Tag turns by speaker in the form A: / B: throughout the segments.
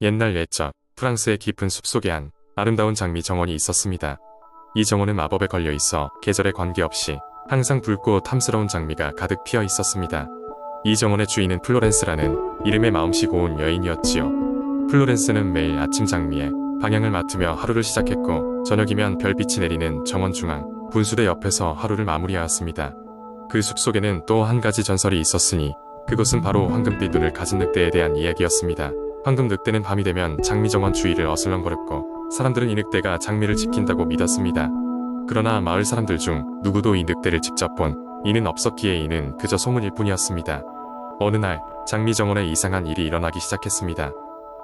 A: 옛날 옛적 프랑스의 깊은 숲속에 한 아름다운 장미 정원이 있었습니다. 이 정원은 마법에 걸려 있어 계절에 관계없이 항상 붉고 탐스러운 장미가 가득 피어 있었습니다. 이 정원의 주인은 플로렌스라는 이름의 마음씨 고운 여인이었지요. 플로렌스는 매일 아침 장미에 방향을 맡으며 하루를 시작했고, 저녁이면 별빛이 내리는 정원 중앙 분수대 옆에서 하루를 마무리하였습니다. 그 숲속에는 또 한 가지 전설이 있었으니 그것은 바로 황금빛 눈을 가진 늑대에 대한 이야기였습니다. 황금 늑대는 밤이 되면 장미 정원 주위를 어슬렁거렸고, 사람들은 이 늑대가 장미를 지킨다고 믿었습니다. 그러나 마을 사람들 중 누구도 이 늑대를 직접 본 이는 없었기에 이는 그저 소문일 뿐이었습니다. 어느 날 장미 정원에 이상한 일이 일어나기 시작했습니다.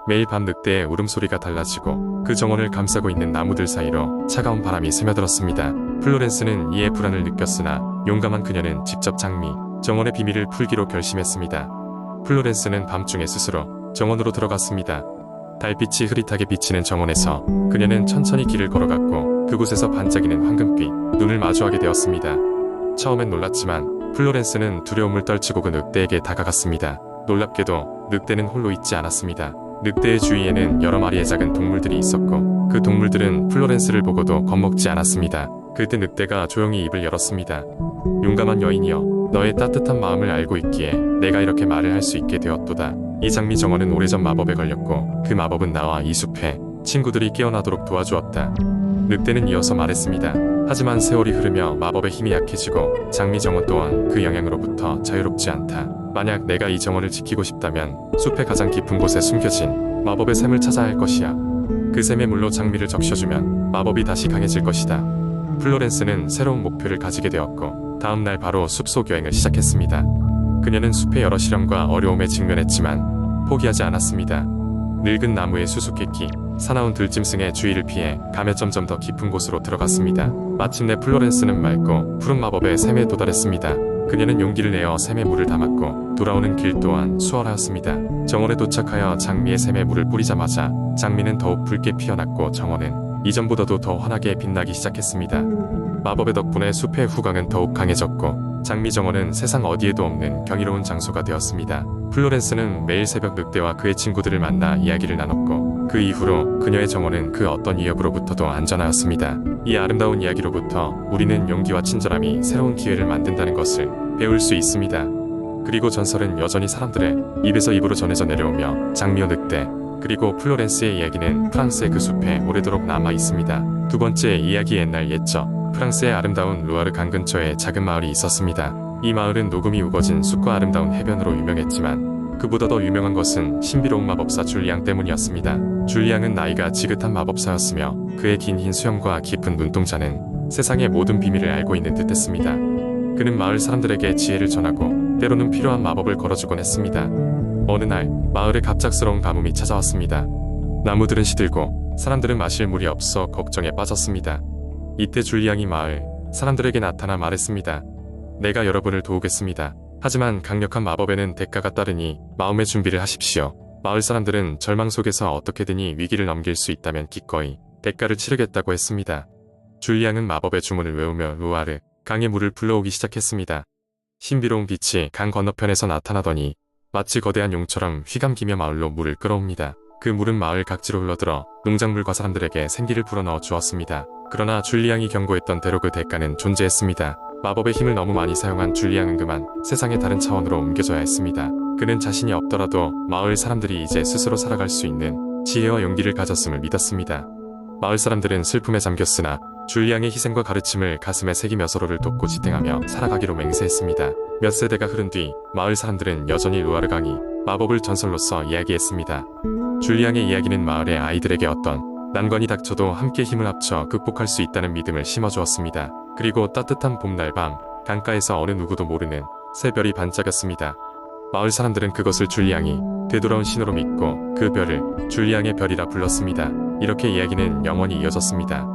A: 매일 밤 늑대의 울음소리가 달라지고 그 정원을 감싸고 있는 나무들 사이로 차가운 바람이 스며들었습니다. 플로렌스는 이에 불안을 느꼈으나 용감한 그녀는 직접 장미 정원의 비밀을 풀기로 결심했습니다. 플로렌스는 밤중에 스스로 정원으로 들어갔습니다. 달빛이 흐릿하게 비치는 정원에서 그녀는 천천히 길을 걸어갔고, 그곳에서 반짝이는 황금빛 눈을 마주하게 되었습니다. 처음엔 놀랐지만 플로렌스는 두려움을 떨치고 그 늑대에게 다가갔습니다. 놀랍게도 늑대는 홀로 있지 않았습니다. 늑대의 주위에는 여러 마리의 작은 동물들이 있었고, 그 동물들은 플로렌스를 보고도 겁먹지 않았습니다. 그때 늑대가 조용히 입을 열었습니다. 용감한 여인이여, 너의 따뜻한 마음을 알고 있기에 내가 이렇게 말을 할 수 있게 되었도다. 이 장미 정원은 오래전 마법에 걸렸고, 그 마법은 나와 이 숲에 친구들이 깨어나도록 도와주었다. 늑대는 이어서 말했습니다. 하지만 세월이 흐르며 마법의 힘이 약해지고 장미 정원 또한 그 영향으로부터 자유롭지 않다. 만약 내가 이 정원을 지키고 싶다면 숲의 가장 깊은 곳에 숨겨진 마법의 샘을 찾아야 할 것이야. 그 샘의 물로 장미를 적셔주면 마법이 다시 강해질 것이다. 플로렌스는 새로운 목표를 가지게 되었고, 다음날 바로 숲속 여행을 시작했습니다. 그녀는 숲의 여러 시련과 어려움에 직면했지만 포기하지 않았습니다. 늙은 나무에 수수께끼, 사나운 들짐승의 주의를 피해 가며 점점 더 깊은 곳으로 들어갔습니다. 마침내 플로렌스는 맑고 푸른 마법의 샘에 도달했습니다. 그녀는 용기를 내어 샘에 물을 담았고, 돌아오는 길 또한 수월하였습니다. 정원에 도착하여 장미의 샘에 물을 뿌리자마자 장미는 더욱 붉게 피어났고, 정원은 이전보다도 더 환하게 빛나기 시작했습니다. 마법의 덕분에 숲의 후광은 더욱 강해졌고, 장미 정원은 세상 어디에도 없는 경이로운 장소가 되었습니다. 플로렌스는 매일 새벽 늑대와 그의 친구들을 만나 이야기를 나눴고, 그 이후로 그녀의 정원은 그 어떤 위협으로부터도 안전하였습니다. 이 아름다운 이야기로부터 우리는 용기와 친절함이 새로운 기회를 만든다는 것을 배울 수 있습니다. 그리고 전설은 여전히 사람들의 입에서 입으로 전해져 내려오며, 장미와 늑대 그리고 플로렌스의 이야기는 프랑스의 그 숲에 오래도록 남아 있습니다. 두 번째 이야기. 옛날 옛적 프랑스의 아름다운 루아르 강 근처에 작은 마을이 있었습니다. 이 마을은 녹음이 우거진 숲과 아름다운 해변으로 유명했지만 그보다 더 유명한 것은 신비로운 마법사 줄리앙 때문이었습니다. 줄리앙은 나이가 지긋한 마법사였으며 그의 긴 흰 수염과 깊은 눈동자는 세상의 모든 비밀을 알고 있는 듯했습니다. 그는 마을 사람들에게 지혜를 전하고 때로는 필요한 마법을 걸어주곤 했습니다. 어느 날 마을에 갑작스러운 가뭄이 찾아왔습니다. 나무들은 시들고 사람들은 마실 물이 없어 걱정에 빠졌습니다. 이때 줄리앙이 마을 사람들에게 나타나 말했습니다. 내가 여러분을 도우겠습니다. 하지만 강력한 마법에는 대가가 따르니 마음의 준비를 하십시오. 마을 사람들은 절망 속에서 어떻게든지 위기를 넘길 수 있다면 기꺼이 대가를 치르겠다고 했습니다. 줄리앙은 마법의 주문을 외우며 루아르 강의 물을 불러오기 시작했습니다. 신비로운 빛이 강 건너편에서 나타나더니 마치 거대한 용처럼 휘감기며 마을로 물을 끌어옵니다. 그 물은 마을 각지로 흘러들어 농작물과 사람들에게 생기를 불어넣어 주었습니다. 그러나 줄리앙이 경고했던 대로 그 대가는 존재했습니다. 마법의 힘을 너무 많이 사용한 줄리앙은 그만 세상의 다른 차원으로 옮겨져야 했습니다. 그는 자신이 없더라도 마을 사람들이 이제 스스로 살아갈 수 있는 지혜와 용기를 가졌음을 믿었습니다. 마을 사람들은 슬픔에 잠겼으나 줄리앙의 희생과 가르침을 가슴에 새기며 서로를 돕고 지탱하며 살아가기로 맹세했습니다. 몇 세대가 흐른 뒤 마을 사람들은 여전히 루아르 강이 마법을 전설로서 이야기했습니다. 줄리앙의 이야기는 마을의 아이들에게 어떤 난관이 닥쳐도 함께 힘을 합쳐 극복할 수 있다는 믿음을 심어주었습니다. 그리고 따뜻한 봄날 밤 강가에서 어느 누구도 모르는 새 별이 반짝였습니다. 마을 사람들은 그것을 줄리앙이 되돌아온 신호로 믿고 그 별을 줄리앙의 별이라 불렀습니다. 이렇게 이야기는 영원히 이어졌습니다.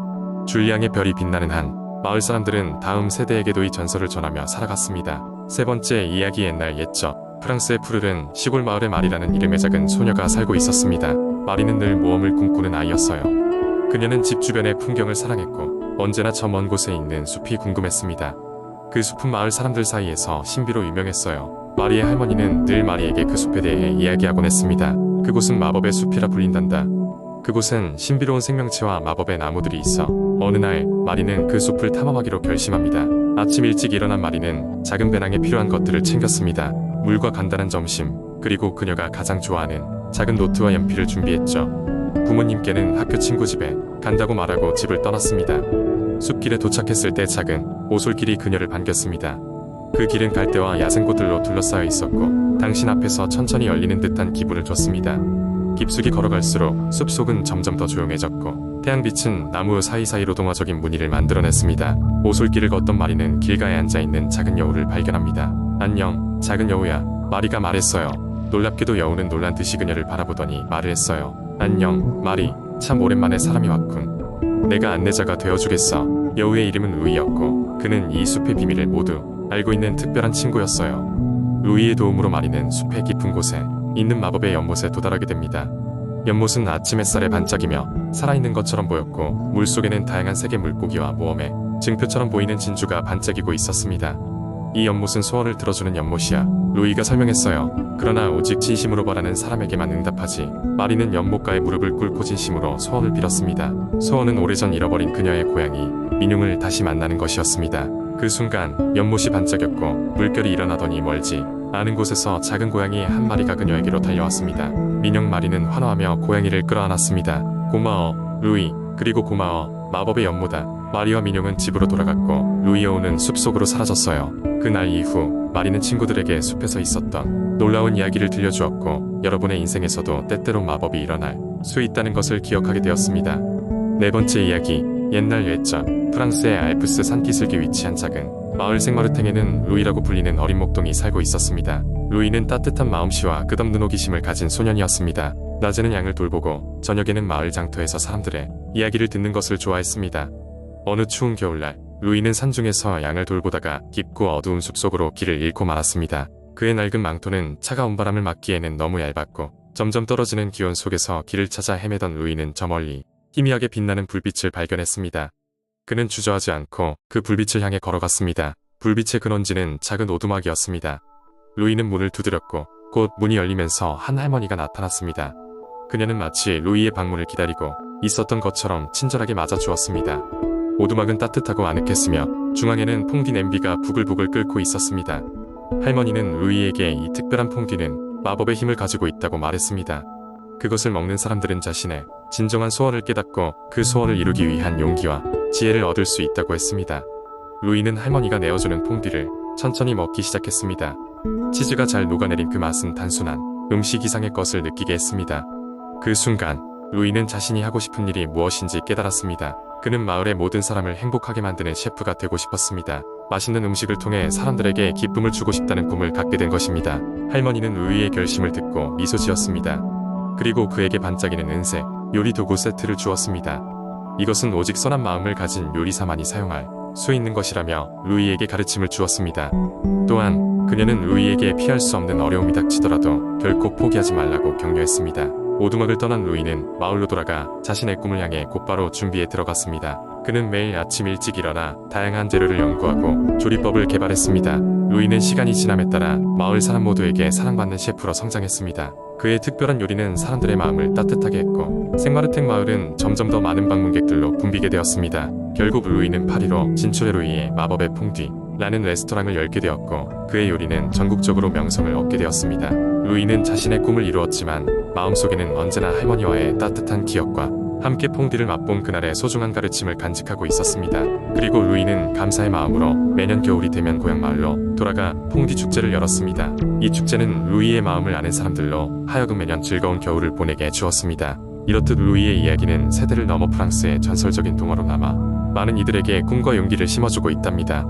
A: 줄리앙의 별이 빛나는 한 마을 사람들은 다음 세대에게도 이 전설을 전하며 살아갔습니다. 세 번째 이야기. 옛날 옛적 프랑스의 푸르른 시골 마을에 마리라는 이름의 작은 소녀가 살고 있었습니다. 마리는 늘 모험을 꿈꾸는 아이였어요. 그녀는 집 주변의 풍경을 사랑했고 언제나 저 먼 곳에 있는 숲이 궁금했습니다. 그 숲은 마을 사람들 사이에서 신비로 유명했어요. 마리의 할머니는 늘 마리에게 그 숲에 대해 이야기하곤 했습니다. 그곳은 마법의 숲이라 불린단다. 그곳엔 신비로운 생명체와 마법의 나무들이 있어 어느 날 마리는 그 숲을 탐험하기로 결심합니다. 아침 일찍 일어난 마리는 작은 배낭에 필요한 것들을 챙겼습니다. 물과 간단한 점심, 그리고 그녀가 가장 좋아하는 작은 노트와 연필을 준비했죠. 부모님께는 학교 친구 집에 간다고 말하고 집을 떠났습니다. 숲길에 도착했을 때 작은 오솔길이 그녀를 반겼습니다. 그 길은 갈대와 야생꽃들로 둘러싸여 있었고 당신 앞에서 천천히 열리는 듯한 기분을 줬습니다. 깊숙이 걸어갈수록 숲속은 점점 더 조용해졌고 태양빛은 나무 사이사이로 동화적인 무늬를 만들어냈습니다. 오솔길을 걷던 마리는 길가에 앉아있는 작은 여우를 발견합니다. 안녕, 작은 여우야. 마리가 말했어요. 놀랍게도 여우는 놀란 듯이 그녀를 바라보더니 말을 했어요. 안녕, 마리. 참 오랜만에 사람이 왔군. 내가 안내자가 되어주겠어. 여우의 이름은 루이였고 그는 이 숲의 비밀을 모두 알고 있는 특별한 친구였어요. 루이의 도움으로 마리는 숲의 깊은 곳에 있는 마법의 연못에 도달하게 됩니다. 연못은 아침 햇살에 반짝이며 살아있는 것처럼 보였고 물속에는 다양한 색의 물고기와 모험의 증표처럼 보이는 진주가 반짝이고 있었습니다. 이 연못은 소원을 들어주는 연못이야. 루이가 설명했어요. 그러나 오직 진심으로 바라는 사람에게만 응답하지. 마리는 연못가에 무릎을 꿇고 진심으로 소원을 빌었습니다. 소원은 오래전 잃어버린 그녀의 고양이 민용을 다시 만나는 것이었습니다. 그 순간 연못이 반짝였고 물결이 일어나더니 멀지 않은 곳에서 작은 고양이 한 마리가 그녀에게로 달려왔습니다. 민용 마리는 환호하며 고양이를 끌어안았습니다. 고마워, 루이. 그리고 고마워, 마법의 연못아. 마리와 민용은 집으로 돌아갔고 루이 여우는 숲속으로 사라졌어요. 그날 이후 마리는 친구들에게 숲에서 있었던 놀라운 이야기를 들려주었고 여러분의 인생에서도 때때로 마법이 일어날 수 있다는 것을 기억하게 되었습니다. 네 번째 이야기, 옛날 옛적 프랑스의 알프스 산기슭에 위치한 작은 마을 생마르탱에는 루이라고 불리는 어린 목동이 살고 있었습니다. 루이는 따뜻한 마음씨와 끝없는 호기심을 가진 소년이었습니다. 낮에는 양을 돌보고 저녁에는 마을 장터에서 사람들의 이야기를 듣는 것을 좋아했습니다. 어느 추운 겨울날 루이는 산중에서 양을 돌보다가 깊고 어두운 숲속으로 길을 잃고 말았습니다. 그의 낡은 망토는 차가운 바람을 막기에는 너무 얇았고 점점 떨어지는 기온 속에서 길을 찾아 헤매던 루이는 저 멀리 희미하게 빛나는 불빛을 발견했습니다. 그는 주저하지 않고 그 불빛을 향해 걸어갔습니다. 불빛의 근원지는 작은 오두막이었습니다. 루이는 문을 두드렸고 곧 문이 열리면서 한 할머니가 나타났습니다. 그녀는 마치 루이의 방문을 기다리고 있었던 것처럼 친절하게 맞아주었습니다. 오두막은 따뜻하고 아늑했으며 중앙에는 퐁디 냄비가 부글부글 끓고 있었습니다. 할머니는 루이에게 이 특별한 퐁디는 마법의 힘을 가지고 있다고 말했습니다. 그것을 먹는 사람들은 자신의 진정한 소원을 깨닫고 그 소원을 이루기 위한 용기와 지혜를 얻을 수 있다고 했습니다. 루이는 할머니가 내어주는 퐁디를 천천히 먹기 시작했습니다. 치즈가 잘 녹아내린 그 맛은 단순한 음식 이상의 것을 느끼게 했습니다. 그 순간 루이는 자신이 하고 싶은 일이 무엇인지 깨달았습니다. 그는 마을의 모든 사람을 행복하게 만드는 셰프가 되고 싶었습니다. 맛있는 음식을 통해 사람들에게 기쁨을 주고 싶다는 꿈을 갖게 된 것입니다. 할머니는 루이의 결심을 듣고 미소 지었습니다. 그리고 그에게 반짝이는 은색 요리 도구 세트를 주었습니다. 이것은 오직 선한 마음을 가진 요리사만이 사용할 수 있는 것이라며 루이에게 가르침을 주었습니다. 또한 그녀는 루이에게 피할 수 없는 어려움이 닥치더라도 결코 포기하지 말라고 격려했습니다. 오두막을 떠난 루이는 마을로 돌아가 자신의 꿈을 향해 곧바로 준비에 들어갔습니다. 그는 매일 아침 일찍 일어나 다양한 재료를 연구하고 조리법을 개발했습니다. 루이는 시간이 지남에 따라 마을 사람 모두에게 사랑받는 셰프로 성장했습니다. 그의 특별한 요리는 사람들의 마음을 따뜻하게 했고 생마르탱 마을은 점점 더 많은 방문객들로 붐비게 되었습니다. 결국 루이는 파리로 진출해 루이의 마법의 퐁듀라는 레스토랑을 열게 되었고 그의 요리는 전국적으로 명성을 얻게 되었습니다. 루이는 자신의 꿈을 이루었지만 마음속에는 언제나 할머니와의 따뜻한 기억과 함께 퐁듀를 맛본 그날의 소중한 가르침을 간직하고 있었습니다. 그리고 루이는 감사의 마음으로 매년 겨울이 되면 고향 마을로 돌아가 퐁듀 축제를 열었습니다. 이 축제는 루이의 마음을 아는 사람들로 하여금 매년 즐거운 겨울을 보내게 해주었습니다. 이렇듯 루이의 이야기는 세대를 넘어 프랑스의 전설적인 동화로 남아 많은 이들에게 꿈과 용기를 심어주고 있답니다.